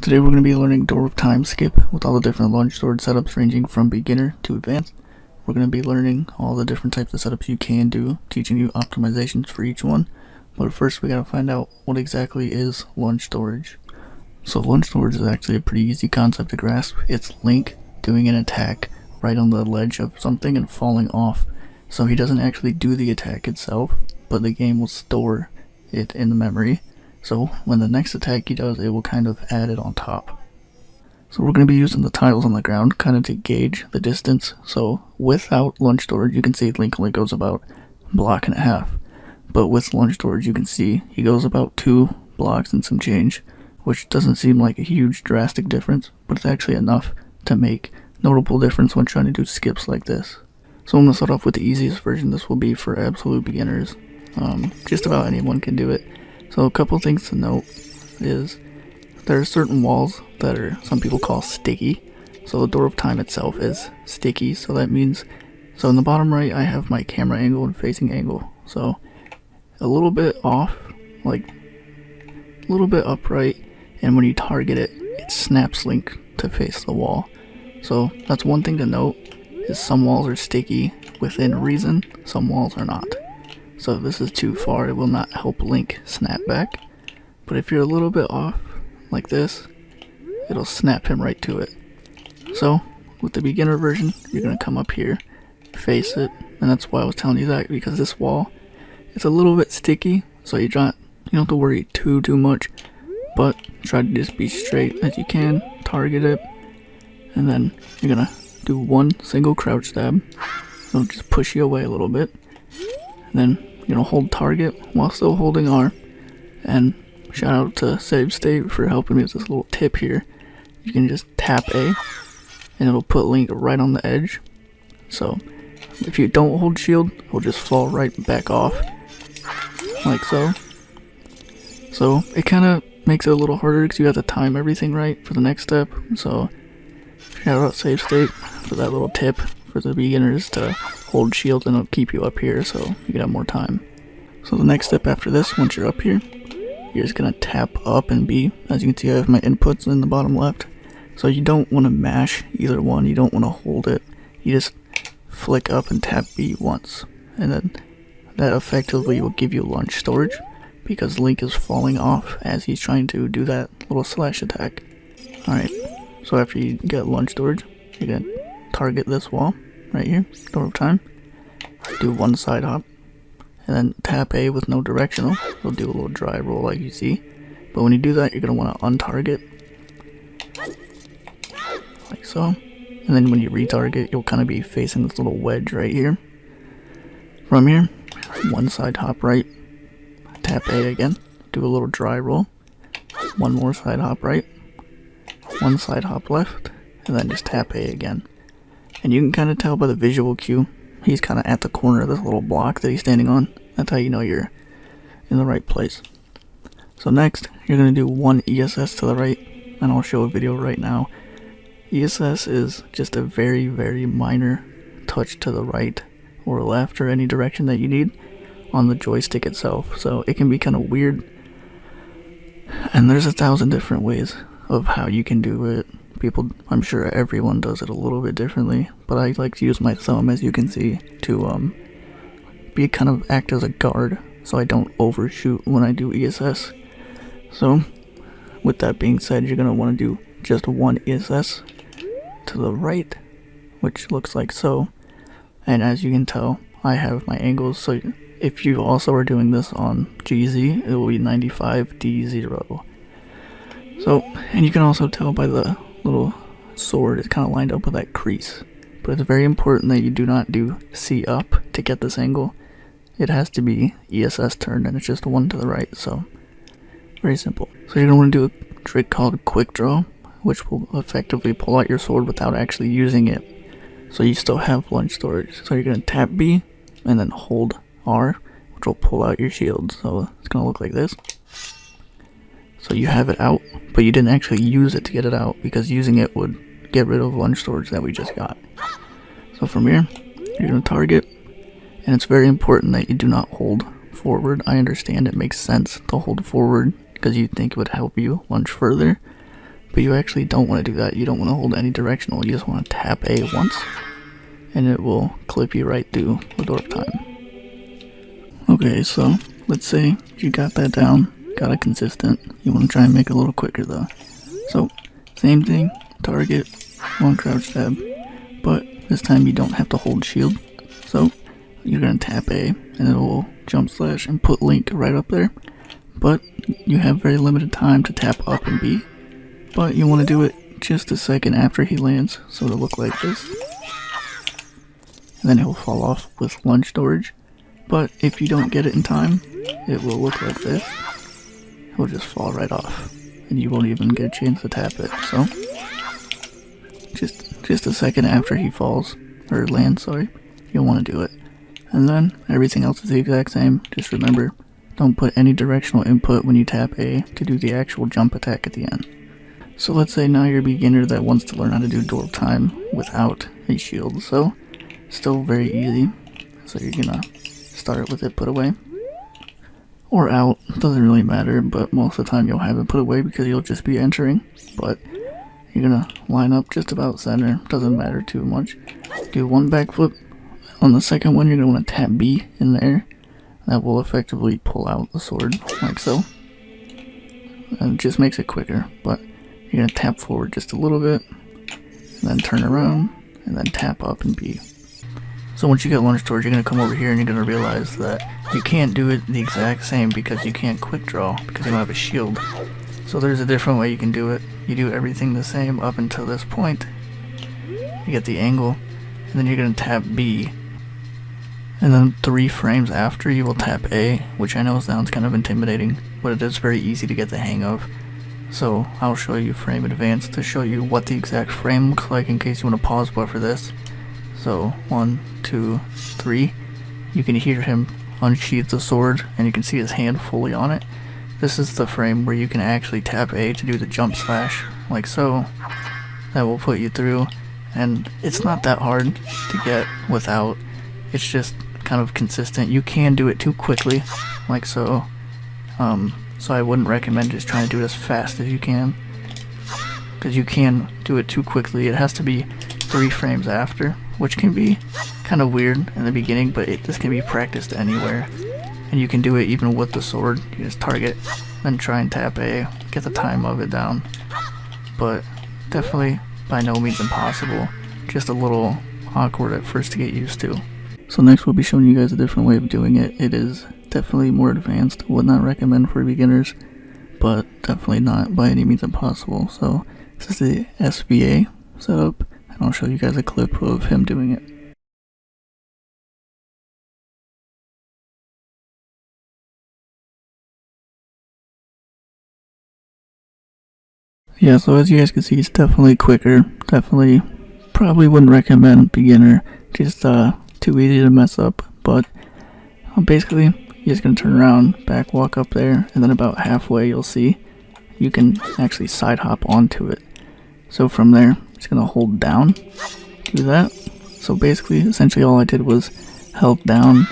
Today we're going to be learning Door of Time Skip with all the different lunge sword setups ranging from beginner to advanced. We're going to be learning all the different types of setups you can do, teaching you optimizations for each one. But first we got to find out what exactly is lunge storage. So lunge storage is actually a pretty easy concept to grasp. It's Link doing an attack right on the ledge of something and falling off. So he doesn't actually do the attack itself, but the game will store it in the memory. So when the next attack he does, it will kind of add it on top. So we're going to be using the tiles on the ground kind of to gauge the distance. So without lunge storage, you can see Link only goes about a block and a half. But with lunge storage, you can see he goes about 2 blocks and some change, which doesn't seem like a huge drastic difference, but it's actually enough to make notable difference when trying to do skips like this. So I'm going to start off with the easiest version. This will be for absolute beginners. Just about anyone can do it. So a couple things to note is there are certain walls that are some people call sticky. So the Door of Time itself is sticky, so that means, so in the bottom right I have my camera angle and facing angle. So a little bit off, like a little bit upright, and when you target it, it snaps Link to face the wall. So that's one thing to note, is some walls are sticky within reason, some walls are not. So if this is too far, it will not help Link snap back. But if you're a little bit off, like this, it'll snap him right to it. So with the beginner version, you're going to come up here, face it, and that's why I was telling you that, because this wall, it's a little bit sticky, so you don't have to worry too much, but try to just be straight as you can, target it, and then you're going to do one single crouch stab. It'll just push you away a little bit, and then you're going to hold target while still holding R. And shout out to Save State for helping me with this little tip here. You can just tap A and it'll put Link right on the edge. So if you don't hold shield, it'll just fall right back off, like so. So it kind of makes it a little harder because you have to time everything right for the next step. So shout out Save State for that little tip for the beginners to hold shield, and it'll keep you up here so you can have more time. So the next step after this, once you're up here, you're just going to tap up and B. As you can see, I have my inputs in the bottom left. So you don't want to mash either one, you don't want to hold it. You just flick up and tap B once. And then that effectively will give you lunge storage, because Link is falling off as he's trying to do that little slash attack. Alright, so after you get lunge storage, you're going to target this wall right here, Door of Time. Do one side hop, and then tap A with no directional. It'll do a little dry roll like you see. But when you do that, you're going to want to untarget, like so. And then when you retarget, you'll kind of be facing this little wedge right here. From here, one side hop right, tap A again, do a little dry roll, one more side hop right, one side hop left, and then just tap A again. And you can kind of tell by the visual cue, he's kind of at the corner of this little block that he's standing on. That's how you know you're in the right place. So next, you're going to do one ESS to the right, and I'll show a video right now. ESS is just a very, very minor touch to the right or left or any direction that you need on the joystick itself. So it can be kind of weird, and there's 1,000 different ways of how you can do it. I'm sure everyone does it a little bit differently, but I like to use my thumb, as you can see, to act as a guard so I don't overshoot when I do ESS. So with that being said, you're going to want to do just one ESS to the right, which looks like so. And as you can tell, I have my angles, so if you also are doing this on GZ, it will be 95D0. So, and you can also tell by the little sword, it's kind of lined up with that crease. But it's very important that you do not do C up to get this angle. It has to be ESS turned, and it's just one to the right, so very simple. So you're going to want to do a trick called Quick Draw, which will effectively pull out your sword without actually using it. So you still have lunge storage. So you're going to tap B and then hold R, which will pull out your shield. So it's going to look like this. So you have it out, but you didn't actually use it to get it out, because using it would get rid of lunge storage that we just got. So from here, you're going to target, and it's very important that you do not hold forward. I understand it makes sense to hold forward because you think it would help you lunge further, But you actually don't want to do that. You don't want to hold any directional. You just want to tap A once, and it will clip you right through the door of time. Okay, so let's say you got that down, got it consistent. You want to try and make it a little quicker though. So same thing, target, one crouch tab, but this time you don't have to hold shield. So you're going to tap A and it will jump slash and put link right up there. But you have very limited time to tap up and B. But you want to do it just a second after he lands, so it'll look like this. And then it will fall off with lunge storage. But if you don't get it in time, it will look like this. It will just fall right off, and you won't even get a chance to tap it. So just a second after he falls, or lands, sorry, you'll want to do it. And then everything else is the exact same. Just remember, don't put any directional input when you tap A to do the actual jump attack at the end. So let's say now you're a beginner that wants to learn how to do door of time without a shield. So still very easy. So you're gonna start with it put away or out, doesn't really matter, but most of the time you'll have it put away because you'll just be entering. But you're gonna line up just about center, doesn't matter too much. Do one backflip. On the second one you're gonna want to tap B in there. That will effectively pull out the sword like so, and it just makes it quicker. But you're gonna tap forward just a little bit, and then turn around, and then tap up and B. So once you get lunge storage, you're going to come over here and you're going to realize that you can't do it the exact same because you can't quick draw because you don't have a shield. So there's a different way you can do it. You do everything the same up until this point. You get the angle, and then you're going to tap B. And then 3 frames after, you will tap A, which I know sounds kind of intimidating, but it is very easy to get the hang of. So I'll show you frame advanced to show you what the exact frame looks like in case you want to pause buffer this. So 1, 2, 3, you can hear him unsheath the sword and you can see his hand fully on it. This is the frame where you can actually tap A to do the jump slash, like so. That will put you through, and it's not that hard to get without. It's just kind of consistent. You can do it too quickly, like so. So I wouldn't recommend just trying to do it as fast as you can, because you can do it too quickly. It has to be 3 frames after, which can be kind of weird in the beginning, but this can be practiced anywhere. And you can do it even with the sword. You just target, then try and tap A, get the time of it down. But definitely by no means impossible, just a little awkward at first to get used to. So next we'll be showing you guys a different way of doing it. It is definitely more advanced, would not recommend for beginners, but definitely not by any means impossible. So this is the SVA setup, and I'll show you guys a clip of him doing it. Yeah, so as you guys can see, it's definitely quicker. Definitely, probably wouldn't recommend beginner. Just too easy to mess up. But basically, you're just gonna turn around, back walk up there, and then about halfway you'll see you can actually side hop onto it. So from there, just gonna hold down, do that. So basically, essentially all I did was held down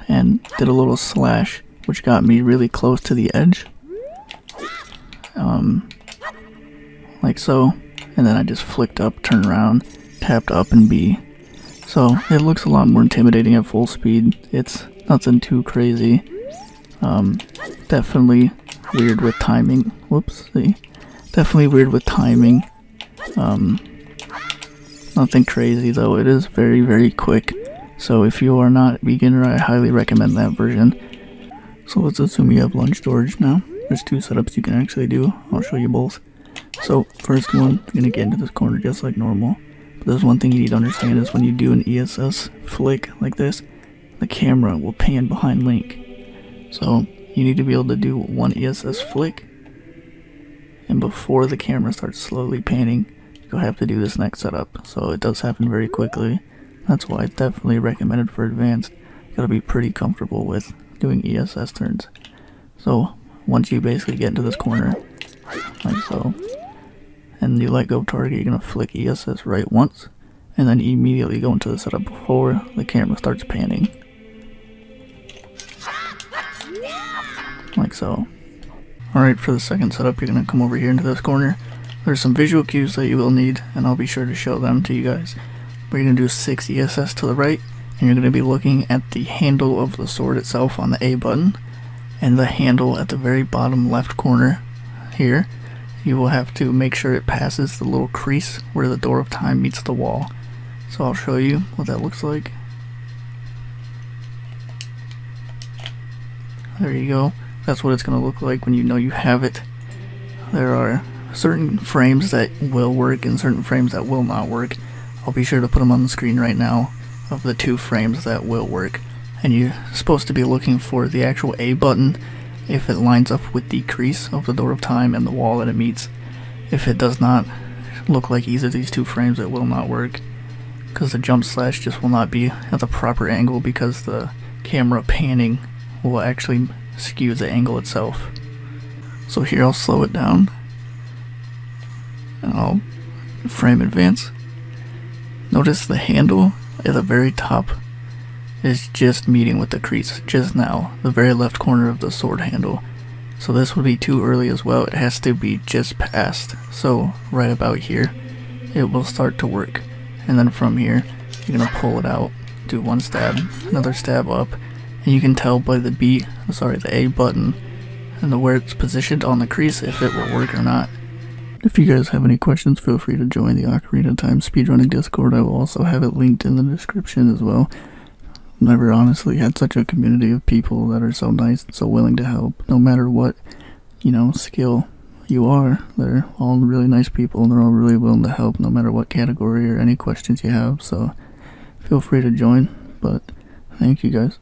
and did a little slash, which got me really close to the edge. Like so, and then I just flicked up, turned around, tapped up and B. So it looks a lot more intimidating at full speed. It's nothing too crazy. Definitely weird with timing. Whoopsie. Definitely weird with timing. Nothing crazy though. It is very, very quick. So if you are not a beginner, I highly recommend that version. So let's assume you have lunge storage now. There's 2 setups you can actually do. I'll show you both. So first one, you're gonna get into this corner just like normal. But there's one thing you need to understand is when you do an ESS flick like this, the camera will pan behind Link. So you need to be able to do one ESS flick, and before the camera starts slowly panning, you'll have to do this next setup. So it does happen very quickly. That's why it's definitely recommended for advanced. You gotta be pretty comfortable with doing ESS turns. So once you basically get into this corner, like so, and you let go of target, you're gonna flick ESS right once, and then immediately go into the setup before the camera starts panning. Like so. Alright, for the second setup, you're gonna come over here into this corner, There's some visual cues that you will need, and I'll be sure to show them to you guys. But you're going to do 6 ESS to the right, and you're going to be looking at the handle of the sword itself on the A button, and the handle at the very bottom left corner here. You will have to make sure it passes the little crease where the door of time meets the wall. So I'll show you what that looks like. There you go. That's what it's going to look like when you know you have it. There are certain frames that will work and certain frames that will not work. I'll be sure to put them on the screen right now of the 2 frames that will work. And you're supposed to be looking for the actual A button if it lines up with the crease of the door of time and the wall that it meets. If it does not look like either of these 2 frames, it will not work, because the jump slash just will not be at the proper angle, because the camera panning will actually skew the angle itself. So here I'll slow it down and I'll frame advance. Notice the handle at the very top is just meeting with the crease just now, the very left corner of the sword handle. So this would be too early as well. It has to be just past. So right about here, it will start to work. And then from here, you're gonna pull it out, do 1 stab, another stab up, and you can tell by the A button and where it's positioned on the crease if it will work or not. If you guys have any questions, feel free to join the Ocarina of Time speedrunning Discord. I will also have it linked in the description as well. Never honestly had such a community of people that are so nice and so willing to help, no matter what, skill you are. They're all really nice people, and they're all really willing to help, no matter what category or any questions you have. So feel free to join, but thank you guys.